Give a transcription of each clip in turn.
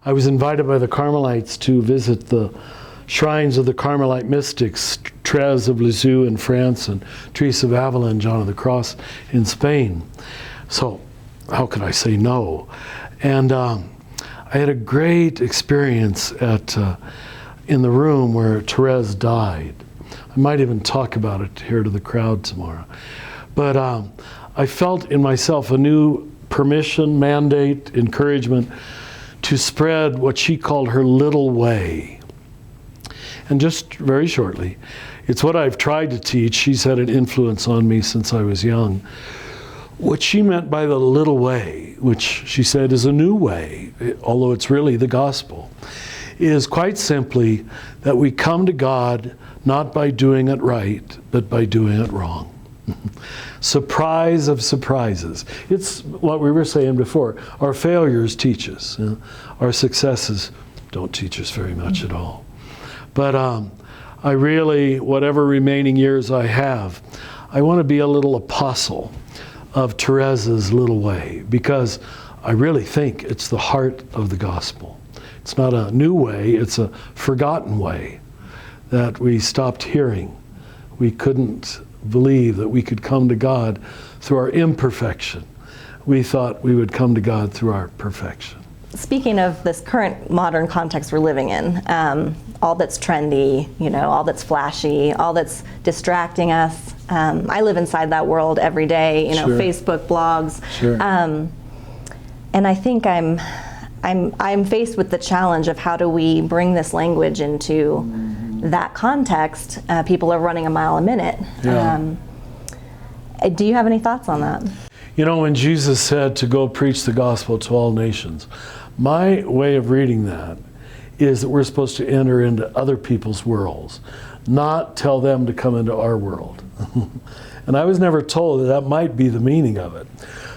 I was invited by the Carmelites to visit the shrines of the Carmelite mystics, Therese of Lisieux in France and Teresa of Avila and John of the Cross in Spain. So how could I say no? And I had a great experience in the room where Therese died. I might even talk about it here to the crowd tomorrow. But I felt in myself a new permission, mandate, encouragement to spread what she called her little way. And just very shortly, it's what I've tried to teach. She's had an influence on me since I was young. What she meant by the little way, which she said is a new way, although it's really the gospel, is quite simply that we come to God not by doing it right, but by doing it wrong. Surprise of surprises. It's what we were saying before. Our failures teach us. Our successes don't teach us very much at all. But I really, whatever remaining years I have, I want to be a little apostle of Therese's little way, because I really think it's the heart of the gospel. It's not a new way, it's a forgotten way that we stopped hearing. We couldn't believe that we could come to God through our imperfection. We thought we would come to God through our perfection. Speaking of this current modern context we're living in, all that's trendy, all that's flashy, all that's distracting us. I live inside that world every day, Sure. Facebook, blogs. Sure. And I think I'm faced with the challenge of how do we bring this language into that context. People are running a mile a minute. Yeah. Do you have any thoughts on that? When Jesus said to go preach the gospel to all nations, my way of reading that is that we're supposed to enter into other people's worlds, not tell them to come into our world. And I was never told that that might be the meaning of it.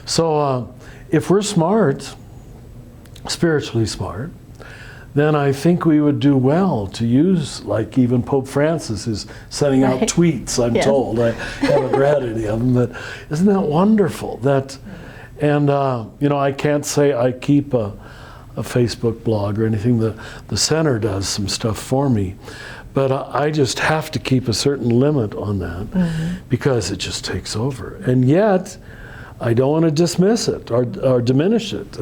So if we're smart, spiritually smart, then I think we would do well to use, like even Pope Francis is sending out tweets, I'm Yes. told. I haven't read any of them, but isn't that wonderful? And I can't say I keep a Facebook blog or anything. The center does some stuff for me, but I just have to keep a certain limit on that because it just takes over. And yet, I don't want to dismiss it or diminish it.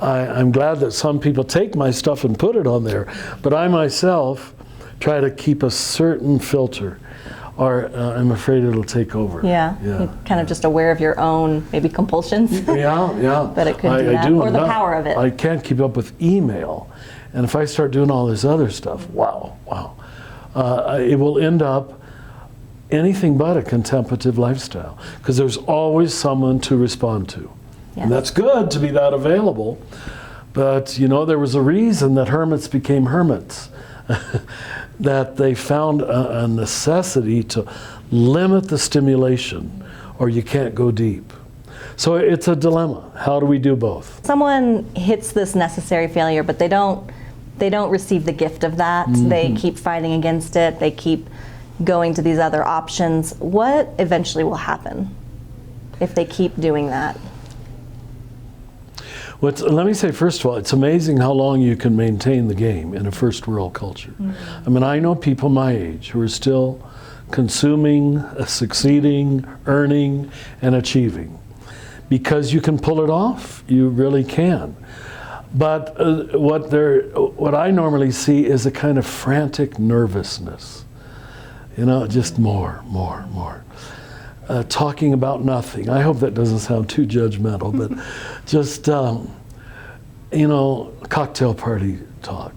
I'm glad that some people take my stuff and put it on there, but I myself try to keep a certain filter, or I'm afraid it'll take over. Yeah. You're kind of just aware of your own maybe compulsions. Yeah. But it could do that, or the power of it. I can't keep up with email, and if I start doing all this other stuff, wow, it will end up anything but a contemplative lifestyle, because there's always someone to respond to. Yes. And that's good to be that available, but there was a reason that hermits became hermits, that they found a necessity to limit the stimulation or you can't go deep. So it's a dilemma. How do we do both? Someone hits this necessary failure, but they don't receive the gift of that. They keep fighting against it. They keep going to these other options. What eventually will happen if they keep doing that? Let me say, first of all, it's amazing how long you can maintain the game in a first world culture. I mean, I know people my age who are still consuming, succeeding, earning, and achieving. Because you can pull it off, you really can. But what I normally see is a kind of frantic nervousness. Just more. Talking about nothing. I hope that doesn't sound too judgmental, but just, cocktail party talk,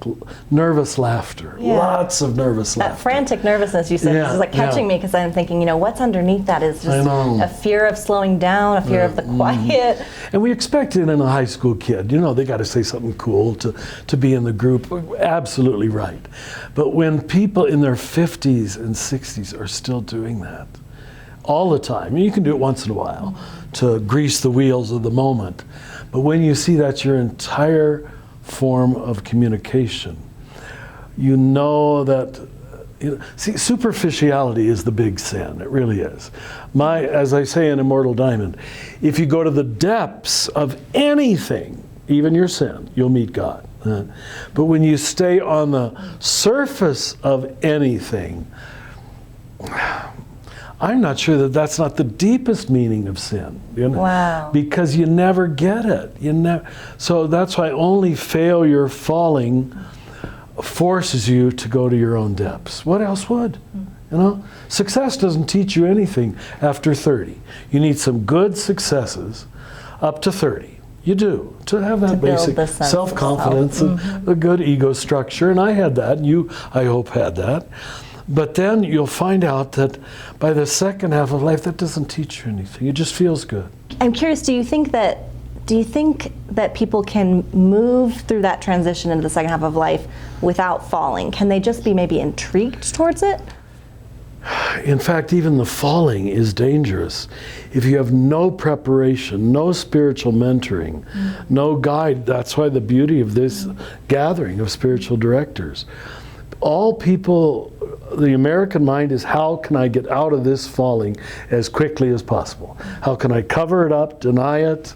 nervous laughter, lots of nervous laughter. That frantic nervousness you said is like catching me, because I'm thinking, what's underneath that is just a fear of slowing down, a fear of the quiet. And we expect it in a high school kid. They got to say something cool to be in the group. Absolutely right. But when people in their 50s and 60s are still doing that, all the time. You can do it once in a while to grease the wheels of the moment. But when you see that's your entire form of communication, you know that, superficiality is the big sin. It really is. As I say in Immortal Diamond, if you go to the depths of anything, even your sin, you'll meet God. But when you stay on the surface of anything, I'm not sure that that's not the deepest meaning of sin. You know? Wow. Because you never get it. So that's why only failure, falling, forces you to go to your own depths. What else would? You know? Success doesn't teach you anything after 30. You need some good successes up to 30. You do, to have that basic self-confidence, a good ego structure, and I had that, and you, I hope, had that. But then you'll find out that by the second half of life, that doesn't teach you anything. It just feels good. I'm curious, do you think that people can move through that transition into the second half of life without falling? Can they just be maybe intrigued towards it? In fact, even the falling is dangerous. If you have no preparation, no spiritual mentoring, no guide, that's why the beauty of this gathering of spiritual directors. All people, the American mind is, how can I get out of this falling as quickly as possible? How can I cover it up, deny it,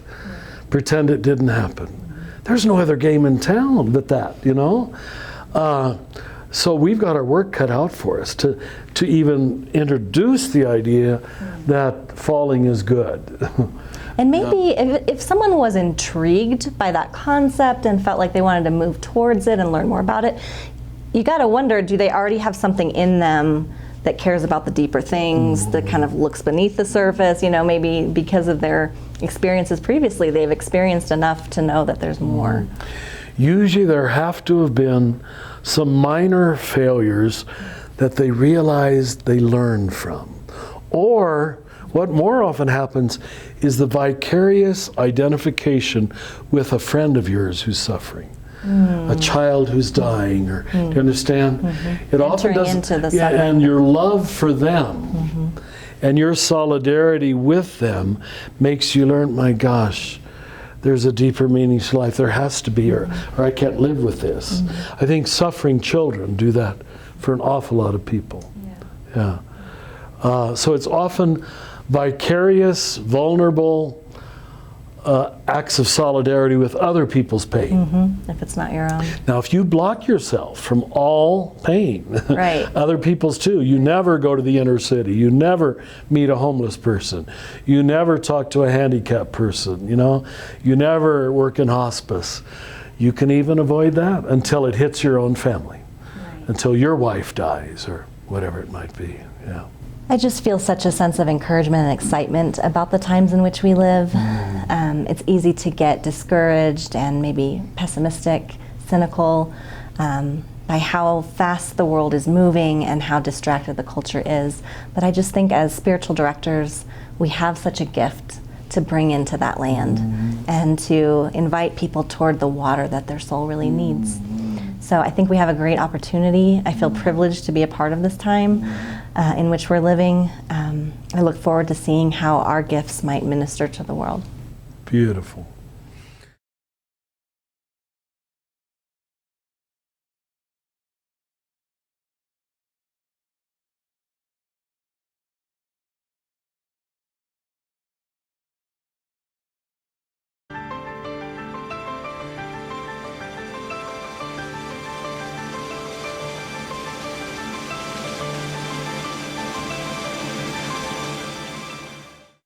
pretend it didn't happen? There's no other game in town but that, you know? So we've got our work cut out for us to even introduce the idea that falling is good. And maybe if someone was intrigued by that concept and felt like they wanted to move towards it and learn more about it, you got to wonder, do they already have something in them that cares about the deeper things, that kind of looks beneath the surface? You know, maybe because of their experiences previously, they've experienced enough to know that there's more. Usually there have to have been some minor failures that they realized they learned from. Or what more often happens is the vicarious identification with a friend of yours who's suffering. A child who's dying, or do you understand? It often doesn't. And your love for them and your solidarity with them makes you learn, my gosh, there's a deeper meaning to life. There has to be, or I can't live with this. I think suffering children do that for an awful lot of people. So it's often vicarious, vulnerable acts of solidarity with other people's pain. If it's not your own. Now, if you block yourself from all pain, other people's too, you never go to the inner city, you never meet a homeless person, you never talk to a handicapped person, you know, you never work in hospice. You can even avoid that until it hits your own family, until your wife dies or whatever it might be. I just feel such a sense of encouragement and excitement about the times in which we live. It's easy to get discouraged and maybe pessimistic, cynical by how fast the world is moving and how distracted the culture is. But I just think as spiritual directors, we have such a gift to bring into that land and to invite people toward the water that their soul really needs. So I think we have a great opportunity. I feel privileged to be a part of this time in which we're living. I look forward to seeing how our gifts might minister to the world. Beautiful.